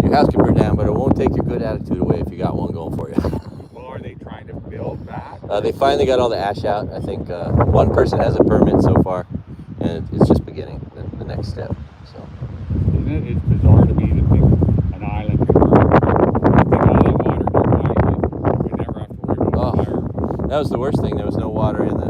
your house can burn down, but it won't take your good attitude away if you got one going for you. Well, are they trying to build back? They finally got all the ash out. I think one person has a permit so far, and it's just beginning, the next step. So. Isn't it? It's bizarre to me to think an island could burn. I think all that water we never have to worry about fire. That was the worst thing. There was no water in the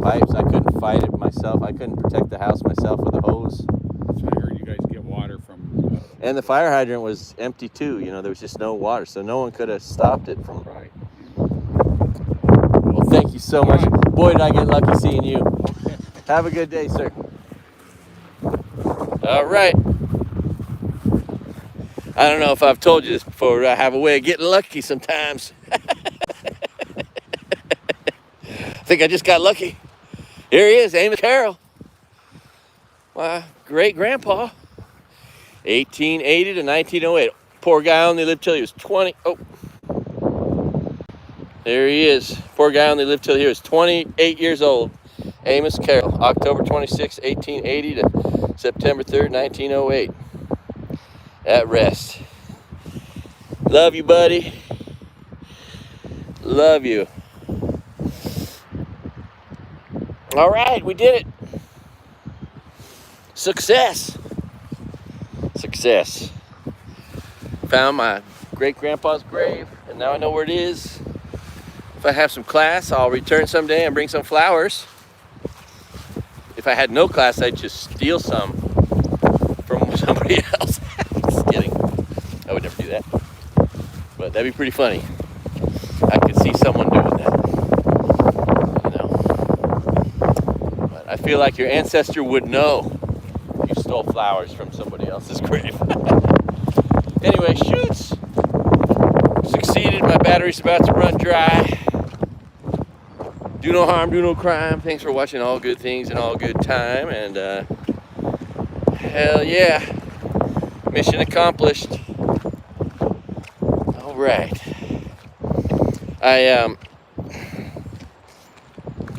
pipes. I couldn't fight it myself. I couldn't protect the house myself with a hose. So I heard you guys get water from. And the fire hydrant was empty too. You know, there was just no water, so no one could have stopped it from. Right. Well, thank you so much. Right. Boy, did I get lucky seeing you. Okay. Have a good day, sir. All right. I don't know if I've told you this before, but I have a way of getting lucky sometimes. I think I just got lucky. Here he is, Amos Carroll. My great-grandpa. 1880 to 1908. Poor guy only lived till he was 20. Oh. There he is. Poor guy only lived till he was 28 years old. Amos Carroll, October 26, 1880 to September 3rd, 1908. At rest. Love you, buddy. Love you. All right, we did it. Success. Success. Found my great-grandpa's grave, and now I know where it is. If I have some class, I'll return someday and bring some flowers. If I had no class, I'd just steal some from somebody else. Just kidding. I would never do that. But that'd be pretty funny. I could see someone doing that. You know. But I feel like your ancestor would know if you stole flowers from somebody else's grave. Anyway, shoots. Succeeded. My battery's about to run dry. Do no harm, do no crime. Thanks for watching All Good Things and All Good Time. And hell yeah, mission accomplished. All right.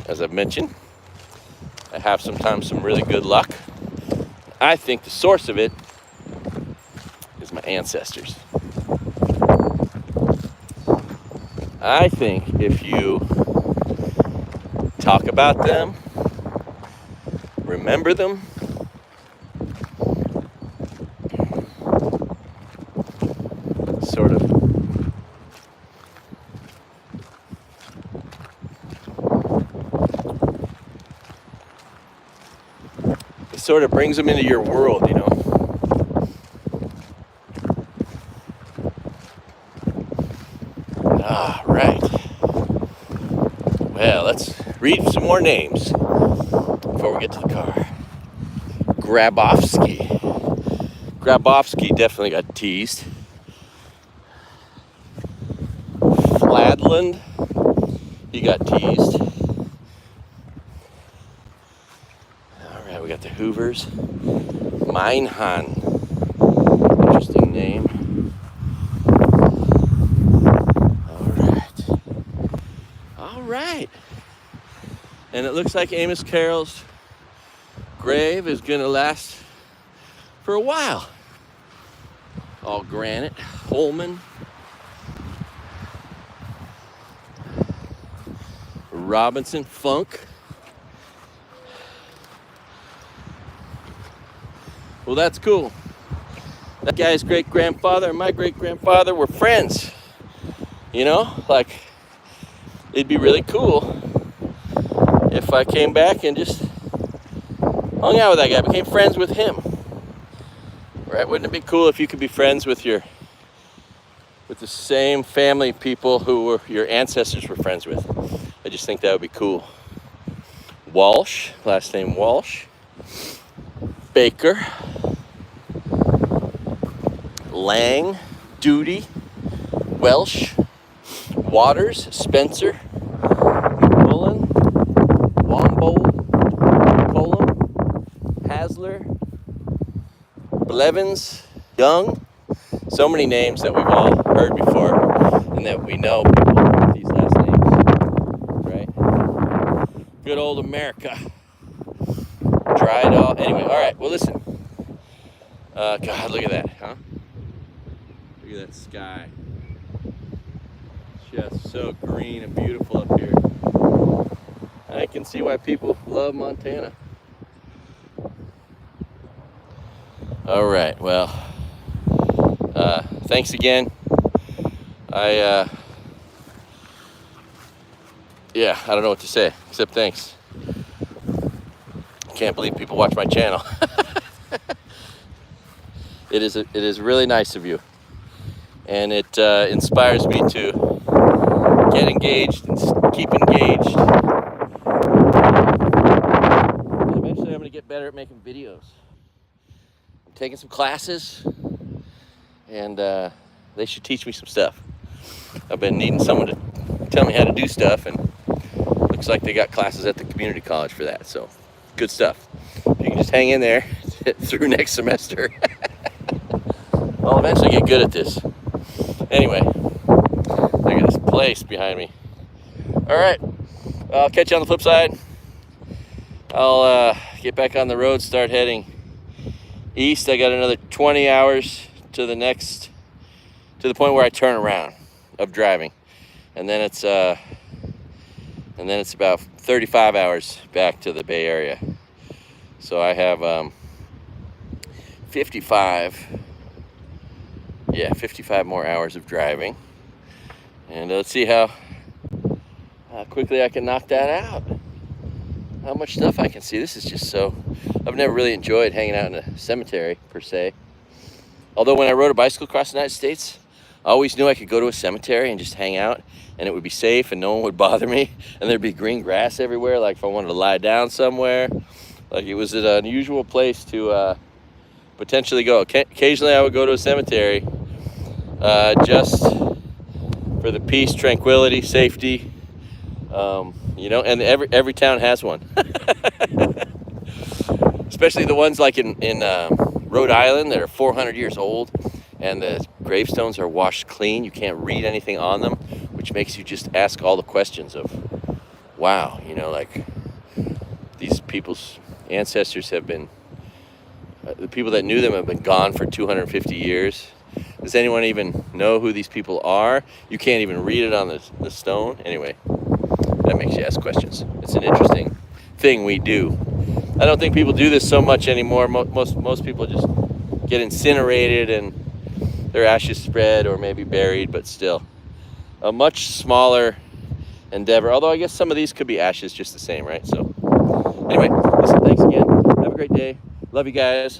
As I've mentioned, I have sometimes some really good luck. I think the source of it is my ancestors. I think if you talk about them, remember them, sort of brings them into your world, you know. Ah, right. Well, let's read some more names before we get to the car. Grabowski definitely got teased. Fladland, he got teased. All right, we got the Hoovers. Meinhan, interesting name. All right. And it looks like Amos Carroll's grave is gonna last for a while. All granite. Holman. Robinson. Funk. Well, that's cool. That guy's great-grandfather and my great-grandfather were friends. You know, like, it'd be really cool if I came back and just hung out with that guy, became friends with him. Right? Wouldn't it be cool if you could be friends with the same family people who your ancestors were friends with? I just think that would be cool. Walsh, last name Walsh. Baker. Lang. Duty. Welsh. Waters. Spencer. McMullen. Wombold. Colum. Hasler. Blevins. Young. So many names that we've all heard before and that we know with these last names, right? Good old America. Tried all. Anyway, all right. Well, listen. God, look at that, huh? Look at that sky. Just so green and beautiful up here. I can see why people love Montana. All right. Well, thanks again. I don't know what to say except thanks. Can't believe people watch my channel. It is really nice of you, and it inspires me to get engaged and keep engaged. And eventually, I'm going to get better at making videos. I'm taking some classes, and they should teach me some stuff. I've been needing someone to tell me how to do stuff, and looks like they got classes at the community college for that. So, good stuff. You can just hang in there through next semester. I'll eventually get good at this. Anyway, look at this place behind me. All right, I'll catch you on the flip side. I'll get back on the road, start heading east. I got another 20 hours to the point where I turn around of driving, and then it's about 35 hours back to the Bay Area. So I have 55 more hours of driving, and let's see how quickly I can knock that out. How much stuff I can see. This is just so. I've never really enjoyed hanging out in a cemetery per se. Although when I rode a bicycle across the United States, I always knew I could go to a cemetery and just hang out, and it would be safe and no one would bother me, and there'd be green grass everywhere, like if I wanted to lie down somewhere. Like, it was an unusual place to potentially go. Occasionally I would go to a cemetery just for the peace, tranquility, safety, you know, and every town has one. Especially the ones like in Rhode Island that are 400 years old, and the gravestones are washed clean. You can't read anything on them, which makes you just ask all the questions of, wow, you know, like these people's ancestors have been, the people that knew them have been gone for 250 years. Does anyone even know who these people are? You can't even read it on the stone. Anyway, that makes you ask questions. It's an interesting thing we do. I don't think people do this so much anymore. Most people just get incinerated and their ashes spread or maybe buried, but still a much smaller endeavor. Although I guess some of these could be ashes just the same, right? So anyway, listen, thanks again. Have a great day. Love you guys.